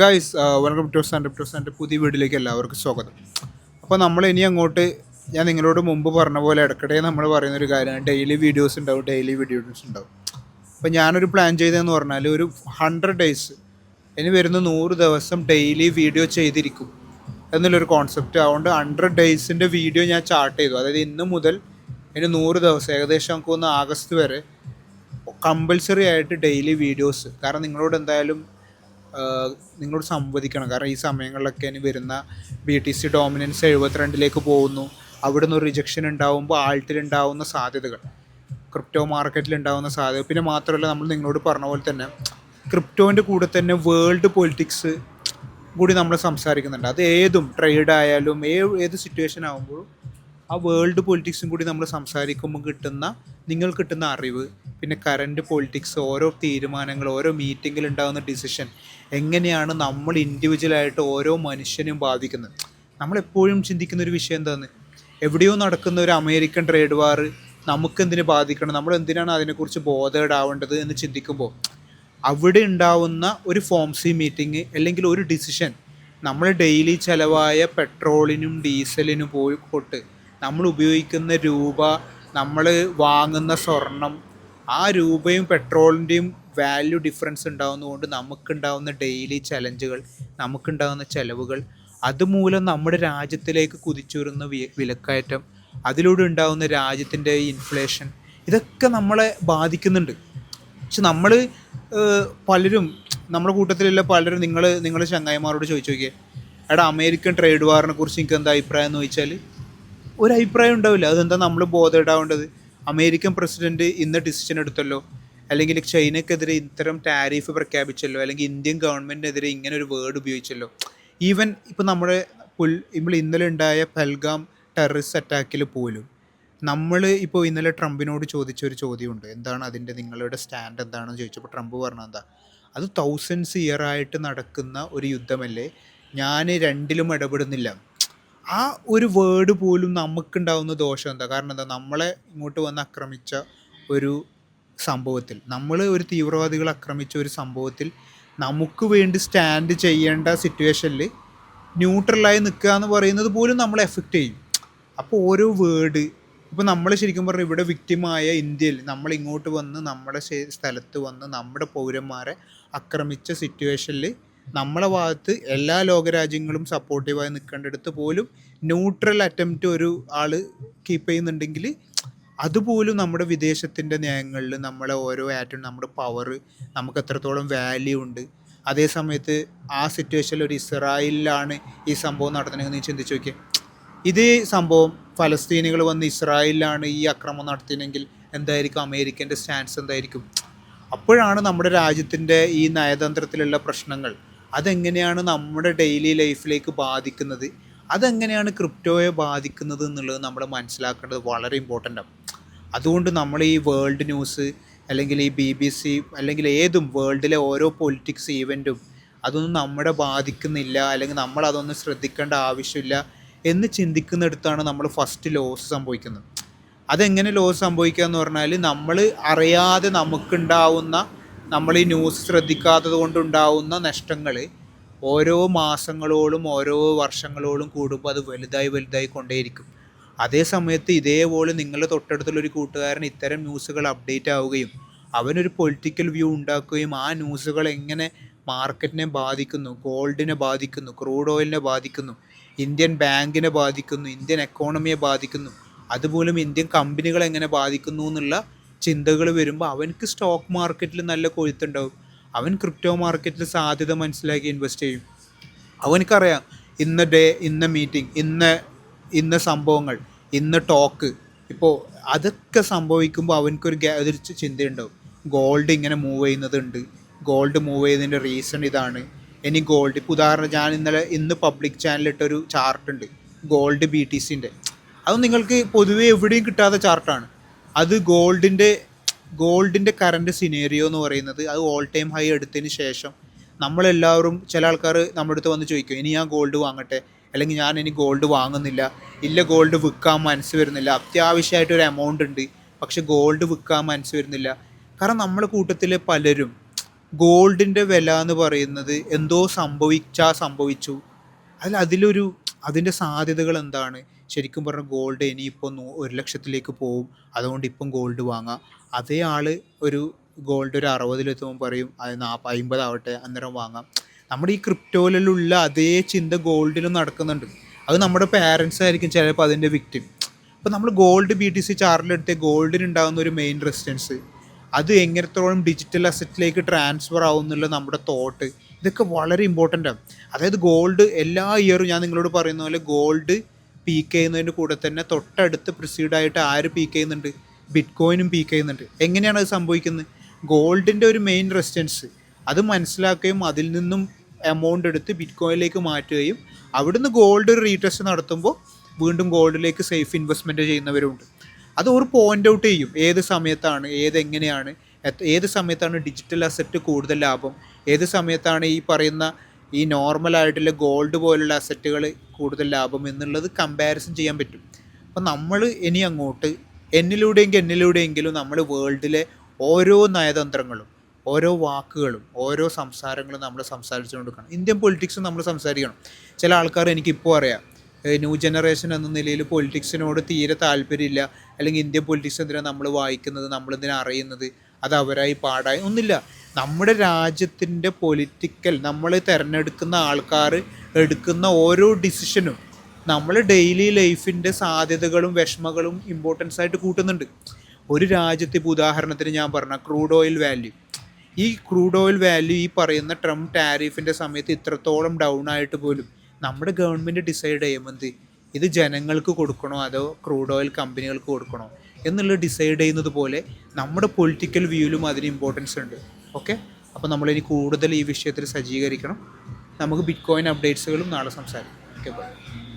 Guys, welcome to സാൻ്റെ പുതിയ വീഡിയോയിലേക്ക് എല്ലാവർക്കും സ്വാഗതം. അപ്പോൾ നമ്മൾ ഇനി അങ്ങോട്ട് ഞാൻ നിങ്ങളോട് മുമ്പ് പറഞ്ഞ പോലെ ഇടയ്ക്കിടെ നമ്മൾ പറയുന്നൊരു കാര്യമാണ് ഡെയിലി വീഡിയോസ് ഉണ്ടാവും. അപ്പോൾ ഞാനൊരു പ്ലാൻ ചെയ്തതെന്ന് പറഞ്ഞാൽ ഒരു 100 ഡേയ്സ് ഇനി വരുന്ന 100 ദിവസം ഡെയിലി വീഡിയോ ചെയ്തിരിക്കും എന്നുള്ളൊരു കോൺസെപ്റ്റ്. അതുകൊണ്ട് 100 ഡേയ്സിൻ്റെ വീഡിയോ ഞാൻ ചാർട്ട് ചെയ്തു. അതായത് ഇന്ന് മുതൽ ഇനി 100 ദിവസം ഏകദേശം നമുക്ക് ഒന്ന് ആഗസ്റ്റ് വരെ കമ്പൽസറി ആയിട്ട് ഡെയിലി വീഡിയോസ്. കാരണം നിങ്ങളോട് സംവദിക്കണം. കാരണം ഈ സമയങ്ങളിലൊക്കെ ഇനി വരുന്ന BTC ഡോമിനൻസ് 72ലേക്ക് പോകുന്നു. അവിടുന്ന് ഒരു റിജക്ഷൻ ഉണ്ടാകുമ്പോൾ ആൾട്ടിലുണ്ടാവുന്ന സാധ്യതകൾ, ക്രിപ്റ്റോ മാർക്കറ്റിലുണ്ടാകുന്ന സാധ്യത, പിന്നെ മാത്രമല്ല നമ്മൾ നിങ്ങളോട് പറഞ്ഞ പോലെ തന്നെ ക്രിപ്റ്റോൻ്റെ കൂടെ തന്നെ വേൾഡ് പൊളിറ്റിക്സ് കൂടി നമ്മൾ സംസാരിക്കുന്നുണ്ട്. അത് ഏതും ട്രേഡ് ആയാലും ഏത് സിറ്റുവേഷൻ ആകുമ്പോഴും ആ വേൾഡ് പൊളിറ്റിക്സും കൂടി നമ്മൾ സംസാരിക്കുമ്പോൾ നിങ്ങൾക്ക് കിട്ടുന്ന അറിവ്, പിന്നെ കറൻറ്റ് പൊളിറ്റിക്സ്, ഓരോ തീരുമാനങ്ങൾ, ഓരോ മീറ്റിങ്ങിൽ ഉണ്ടാകുന്ന ഡിസിഷൻ എങ്ങനെയാണ് നമ്മൾ ഇൻഡിവിജ്വലായിട്ട് ഓരോ മനുഷ്യനും ബാധിക്കുന്നത്. നമ്മളെപ്പോഴും ചിന്തിക്കുന്ന ഒരു വിഷയം എന്താണ്, എവിടെയോ നടക്കുന്ന ഒരു അമേരിക്കൻ ട്രേഡ് വാർ നമുക്കെന്തിനു ബാധിക്കണം, നമ്മൾ എന്തിനാണ് അതിനെക്കുറിച്ച് ബോധേഡാവേണ്ടത് എന്ന് ചിന്തിക്കുമ്പോൾ അവിടെ ഉണ്ടാവുന്ന ഒരു ഫോംസി മീറ്റിംഗ് അല്ലെങ്കിൽ ഒരു ഡിസിഷൻ നമ്മൾ ഡെയിലി ചിലവായ പെട്രോളിനും ഡീസലിനും പോയിട്ട് നമ്മൾ ഉപയോഗിക്കുന്ന രൂപ, നമ്മൾ വാങ്ങുന്ന സ്വർണം, ആ രൂപയും പെട്രോളിൻ്റെയും വാല്യൂ ഡിഫറൻസ് ഉണ്ടാകുന്നതുകൊണ്ട് നമുക്കുണ്ടാകുന്ന ഡെയിലി ചലഞ്ചുകൾ, നമുക്കുണ്ടാകുന്ന ചിലവുകൾ, അതുമൂലം നമ്മുടെ രാജ്യത്തിലേക്ക് കുതിച്ചുവരുന്ന വിലക്കയറ്റം, അതിലൂടെ ഉണ്ടാകുന്ന രാജ്യത്തിൻ്റെ ഇൻഫ്ലേഷൻ, ഇതൊക്കെ നമ്മളെ ബാധിക്കുന്നുണ്ട്. പക്ഷെ പലരും നമ്മുടെ കൂട്ടത്തിലുള്ള പലരും നിങ്ങൾ ചങ്ങായിമാരോട് ചോദിച്ചു നോക്കിയേ, എടാ അമേരിക്കൻ ട്രേഡ് വാറിനെ കുറിച്ച് എനിക്ക് എന്താ അഭിപ്രായം എന്ന് ചോദിച്ചാൽ ഒരു അഭിപ്രായം ഉണ്ടാവില്ല. അതെന്താ നമ്മൾ ബോധേഡാവേണ്ടത്? അമേരിക്കൻ പ്രസിഡൻറ്റ് ഇന്ന് ഡിസിഷൻ എടുത്തല്ലോ, അല്ലെങ്കിൽ ചൈനയ്ക്കെതിരെ ഇത്തരം ടാരിഫ് പ്രഖ്യാപിച്ചല്ലോ, അല്ലെങ്കിൽ ഇന്ത്യൻ ഗവൺമെൻറ്റിനെതിരെ ഇങ്ങനെ ഒരു വേർഡ് ഉപയോഗിച്ചല്ലോ. ഈവൻ ഇപ്പോൾ നമ്മൾ ഇന്നലെ ഉണ്ടായ പഹൽഗാം ടെററിസ്റ്റ് അറ്റാക്കിൽ പോലും നമ്മൾ ഇപ്പോൾ ഇന്നലെ ട്രംപിനോട് ചോദിച്ചൊരു ചോദ്യമുണ്ട്, എന്താണ് നിങ്ങളുടെ സ്റ്റാൻഡ് എന്താണെന്ന് ചോദിച്ചപ്പോൾ ട്രംപ് പറഞ്ഞത് എന്താ, അത് 1000s ഇയറായിട്ട് നടക്കുന്ന ഒരു യുദ്ധമല്ലേ, ഞാൻ രണ്ടിലും ഇടപെടുന്നില്ല. ആ ഒരു വേർഡ് പോലും നമുക്കുണ്ടാവുന്ന ദോഷം എന്താ? കാരണം എന്താ, നമ്മളെ ഇങ്ങോട്ട് വന്ന് ആക്രമിച്ച ഒരു സംഭവത്തിൽ, നമ്മൾ ഒരു തീവ്രവാദികൾ ആക്രമിച്ച ഒരു സംഭവത്തിൽ നമുക്ക് വേണ്ടി സ്റ്റാൻഡ് ചെയ്യേണ്ട സിറ്റുവേഷനിൽ ന്യൂട്രലായി നിൽക്കുക എന്ന് പറയുന്നത് പോലും നമ്മളെ എഫക്റ്റ് ചെയ്യും. അപ്പോൾ ഓരോ വേർഡ്, ഇപ്പോൾ നമ്മൾ ശരിക്കും പറഞ്ഞാൽ ഇവിടെ വിക്റ്റിമായ ഇന്ത്യയിൽ നമ്മൾ ഇങ്ങോട്ട് വന്ന് നമ്മുടെ സ്ഥലത്ത് വന്ന് നമ്മുടെ പൗരന്മാരെ ആക്രമിച്ച സിറ്റുവേഷനിൽ നമ്മളെ ഭാഗത്ത് എല്ലാ ലോകരാജ്യങ്ങളും സപ്പോർട്ടീവായി നിൽക്കേണ്ടടുത്ത് പോലും ന്യൂട്രൽ അറ്റംപ്റ്റ് ഒരു ആൾ കീപ്പ് ചെയ്യുന്നുണ്ടെങ്കിൽ അതുപോലും നമ്മുടെ വിദേശത്തിൻ്റെ നയങ്ങളിൽ നമ്മളെ ഓരോ ആറ്റും നമ്മുടെ പവർ, നമുക്ക് എത്രത്തോളം വാല്യൂ ഉണ്ട്. അതേ സമയത്ത് ആ സിറ്റുവേഷനിൽ ഒരു ഇസ്രായേലിലാണ് ഈ സംഭവം നടത്തുന്നതെന്ന് ചിന്തിച്ച് നോക്കിയേ. ഇതേ സംഭവം ഫലസ്തീനികൾ വന്ന് ഇസ്രായേലിലാണ് ഈ ആക്രമണം നടത്തിയെങ്കിൽ എന്തായിരിക്കും അമേരിക്കൻ്റെ സ്റ്റാൻസ് എന്തായിരിക്കും? അപ്പോഴാണ് നമ്മുടെ രാജ്യത്തിൻ്റെ ഈ നയതന്ത്രത്തിലുള്ള പ്രശ്നങ്ങൾ അതെങ്ങനെയാണ് നമ്മുടെ ഡെയിലി ലൈഫിലേക്ക് ബാധിക്കുന്നത്, അതെങ്ങനെയാണ് ക്രിപ്റ്റോയെ ബാധിക്കുന്നത് എന്നുള്ളത് നമ്മൾ മനസ്സിലാക്കേണ്ടത് വളരെ ഇമ്പോർട്ടൻ്റാണ്. അതുകൊണ്ട് നമ്മൾ ഈ വേൾഡ് ന്യൂസ് അല്ലെങ്കിൽ ഈ BBC അല്ലെങ്കിൽ ഏതും വേൾഡിലെ ഓരോ പൊളിറ്റിക്സ് ഈവൻറ്റും അതൊന്നും നമ്മളെ ബാധിക്കുന്നില്ല, അല്ലെങ്കിൽ നമ്മൾ അതൊന്നും ശ്രദ്ധിക്കേണ്ട ആവശ്യമില്ല എന്ന് ചിന്തിക്കുന്നിടത്താണ് നമ്മൾ ഫസ്റ്റ് ലോസ് സംഭവിക്കുന്നത്. അതെങ്ങനെ ലോസ് സംഭവിക്കുക എന്ന് പറഞ്ഞാൽ, നമ്മൾ അറിയാതെ നമുക്കുണ്ടാവുന്ന, നമ്മൾ ഈ ന്യൂസ് ശ്രദ്ധിക്കാത്തത് കൊണ്ടുണ്ടാവുന്ന നഷ്ടങ്ങൾ ഓരോ മാസങ്ങളോളം ഓരോ വർഷങ്ങളോളം കൂടുമ്പോൾ അത് വലുതായി കൊണ്ടേയിരിക്കും. അതേ സമയത്ത് ഇതേപോലെ നിങ്ങളുടെ തൊട്ടടുത്തുള്ളൊരു കൂട്ടുകാരൻ ഇത്തരം ന്യൂസുകൾ അപ്ഡേറ്റ് ആവുകയും അവനൊരു പൊളിറ്റിക്കൽ വ്യൂ ഉണ്ടാക്കുകയും ആ ന്യൂസുകൾ എങ്ങനെ മാർക്കറ്റിനെ ബാധിക്കുന്നു, ഗോൾഡിനെ ബാധിക്കുന്നു, ക്രൂഡ് ഓയിലിനെ ബാധിക്കുന്നു, ഇന്ത്യൻ ബാങ്കിനെ ബാധിക്കുന്നു, ഇന്ത്യൻ എക്കോണമിയെ ബാധിക്കുന്നു, അതുപോലും ഇന്ത്യൻ കമ്പനികൾ എങ്ങനെ ബാധിക്കുന്നു എന്നുള്ള ചിന്തകൾ വരുമ്പോൾ അവനക്ക് സ്റ്റോക്ക് മാർക്കറ്റിൽ നല്ല കൊഴുത്തുണ്ടാവും. അവൻ ക്രിപ്റ്റോ മാർക്കറ്റിൽ സാധ്യത മനസ്സിലാക്കി ഇൻവെസ്റ്റ് ചെയ്യും. അവനക്കറിയാം ഇന്ന മീറ്റിംഗ്, ഇന്ന സംഭവങ്ങൾ, ഇന്ന് ടോക്ക്. ഇപ്പോൾ അതൊക്കെ സംഭവിക്കുമ്പോൾ അതൊരു ചിന്തയുണ്ടാവും, ഗോൾഡ് ഇങ്ങനെ മൂവ് ചെയ്യുന്നതുണ്ട്, ഗോൾഡ് മൂവ് ചെയ്യുന്നതിൻ്റെ റീസൺ ഇതാണ്. ഇനി ഗോൾഡ്, ഇപ്പോൾ ഉദാഹരണം ഇന്ന് പബ്ലിക് ചാനലിട്ടൊരു ചാർട്ടുണ്ട് ഗോൾഡ് BTCൻ്റെ. അത് നിങ്ങൾക്ക് പൊതുവേ എവിടെയും കിട്ടാത്ത ചാർട്ടാണ്. അത് ഗോൾഡിൻ്റെ കറൻറ്റ് സിനേറിയോ എന്ന് പറയുന്നത്, അത് ഓൾ ടൈം ഹൈ എടുത്തതിന് ശേഷം നമ്മളെല്ലാവരും, ചില ആൾക്കാർ നമ്മുടെ അടുത്ത് വന്ന് ചോദിക്കും, ഇനി ഞാൻ ഗോൾഡ് വാങ്ങട്ടെ, അല്ലെങ്കിൽ ഞാൻ ഇനി ഗോൾഡ് വാങ്ങുന്നില്ല, ഇല്ല ഗോൾഡ് വിൽക്കാൻ മനസ്സ് വരുന്നില്ല, അത്യാവശ്യമായിട്ടൊരു എമൗണ്ട് ഉണ്ട് പക്ഷെ ഗോൾഡ് വിൽക്കാൻ മനസ്സ് വരുന്നില്ല. കാരണം നമ്മളെ കൂട്ടത്തിലെ പലരും ഗോൾഡിൻ്റെ വില എന്ന് പറയുന്നത് എന്തോ സംഭവിച്ചു. അതിൻ്റെ സാധ്യതകൾ എന്താണ്? ശരിക്കും പറഞ്ഞാൽ ഗോൾഡ് ഇനിയിപ്പോൾ 1,00,000 പോവും, അതുകൊണ്ട് ഇപ്പം ഗോൾഡ് വാങ്ങാം. അതേ ആൾ ഒരു ഗോൾഡ് ഒരു 60 പറയും അത് 50 ആവട്ടെ അന്നേരം വാങ്ങാം. നമ്മുടെ ഈ ക്രിപ്റ്റോയിലുള്ള അതേ ചിന്ത ഗോൾഡിലും നടക്കുന്നുണ്ട്. അത് നമ്മുടെ പാരൻസ് ആയിരിക്കും ചിലപ്പോൾ അതിൻ്റെ വിക്ടിം. അപ്പോൾ നമ്മൾ ഗോൾഡ് BTC ചാർട്ടിലെടുത്ത് ഗോൾഡിനുണ്ടാകുന്ന ഒരു മെയിൻ റെസിസ്റ്റൻസ്, അത് എങ്ങനത്തോളം ഡിജിറ്റൽ അസറ്റിലേക്ക് ട്രാൻസ്ഫർ ആവും എന്നുള്ള നമ്മുടെ തോട്ട്, ഇതൊക്കെ വളരെ ഇമ്പോർട്ടൻ്റ് ആണ്. അതായത് ഗോൾഡ് എല്ലാ ഇയറും ഞാൻ നിങ്ങളോട് പറയുന്ന പോലെ ഗോൾഡ് പീക്ക് ചെയ്യുന്നതിൻ്റെ കൂടെ തന്നെ തൊട്ടടുത്ത് പ്രിസീഡായിട്ട് ആര് പീക്ക് ചെയ്യുന്നുണ്ട്? ബിറ്റ് കോയിനും പീക്ക് ചെയ്യുന്നുണ്ട്. എങ്ങനെയാണ് അത് സംഭവിക്കുന്നത്? ഗോൾഡിൻ്റെ ഒരു മെയിൻ റെസിസ്റ്റൻസ് അത് മനസ്സിലാക്കുകയും അതിൽ നിന്നും എമൗണ്ട് എടുത്ത് ബിറ്റ് കോയിനിലേക്ക് മാറ്റുകയും അവിടുന്ന് ഗോൾഡ് റീടെസ്റ്റ് നടത്തുമ്പോൾ വീണ്ടും ഗോൾഡിലേക്ക് സേഫ് ഇൻവെസ്റ്റ്മെൻറ്റ് ചെയ്യുന്നവരുണ്ട്. അത് ഒരു പോയിൻ്റ് ഔട്ട് ചെയ്യും ഏത് സമയത്താണ്, എങ്ങനെയാണ്, ഏത് സമയത്താണ് ഡിജിറ്റൽ അസറ്റ് കൂടുതൽ ലാഭം, ഏത് സമയത്താണ് ഈ പറയുന്ന ഈ നോർമലായിട്ടുള്ള ഗോൾഡ് പോലുള്ള അസറ്റുകൾ കൂടുതൽ ലാഭം എന്നുള്ളത് കമ്പാരിസൺ ചെയ്യാൻ പറ്റും. അപ്പം നമ്മൾ ഇനി അങ്ങോട്ട് എന്നിലൂടെയെങ്കിലും നമ്മൾ വേൾഡിലെ ഓരോ നയതന്ത്രങ്ങളും ഓരോ വാക്കുകളും ഓരോ സംസാരങ്ങളും നമ്മൾ സംസാരിച്ചുകൊണ്ട് കൊടുക്കണം. ഇന്ത്യൻ പൊളിറ്റിക്സ് നമ്മൾ സംസാരിക്കണം. ചില ആൾക്കാർ എനിക്കിപ്പോൾ അറിയാം, ന്യൂ ജനറേഷൻ എന്ന നിലയിൽ പൊളിറ്റിക്സിനോട് തീരെ താല്പര്യമില്ല, അല്ലെങ്കിൽ ഇന്ത്യൻ പൊളിറ്റിക്സ് എന്തിനാണ് നമ്മൾ വായിക്കുന്നത്, നമ്മളെന്തിനാണ് അറിയുന്നത്, അത് അവരായി പാടായി ഒന്നുമില്ല. നമ്മുടെ രാജ്യത്തിൻ്റെ പൊളിറ്റിക്കൽ നമ്മൾ തിരഞ്ഞെടുക്കുന്ന ആൾക്കാർ എടുക്കുന്ന ഓരോ ഡിസിഷനും നമ്മൾ ഡെയിലി ലൈഫിൻ്റെ സാധ്യതകളും വിഷമങ്ങളും ഇമ്പോർട്ടൻസ് ആയിട്ട് കൂട്ടുന്നുണ്ട്. ഒരു രാജ്യത്ത് ഇപ്പോൾ ഉദാഹരണത്തിന് ഞാൻ പറഞ്ഞ ക്രൂഡ് ഓയിൽ വാല്യൂ, ഈ ക്രൂഡ് ഓയിൽ വാല്യൂ ഈ പറയുന്ന ട്രംപ് ടാരിഫിൻ്റെ സമയത്ത് ഇത്രത്തോളം ഡൗൺ ആയിട്ട് പോലും നമ്മുടെ ഗവൺമെൻറ് ഡിസൈഡ് ചെയ്യുമെന്ത് ഇത് ജനങ്ങൾക്ക് കൊടുക്കണോ അതോ ക്രൂഡ് ഓയിൽ കമ്പനികൾക്ക് കൊടുക്കണോ എന്നുള്ളത് ഡിസൈഡ് ചെയ്യുന്നത് പോലെ നമ്മുടെ പൊളിറ്റിക്കൽ വ്യൂവിലും അതിന് ഇമ്പോർട്ടൻസ് ഉണ്ട്. ഓക്കെ, അപ്പോൾ നമ്മളിനി കൂടുതൽ ഈ വിഷയത്തിൽ സജ്ജീകരിക്കണം. നമുക്ക് ബിറ്റ് കോയിൻ അപ്ഡേറ്റ്സുകളും നാളെ സംസാരിക്കാം. Okay, by.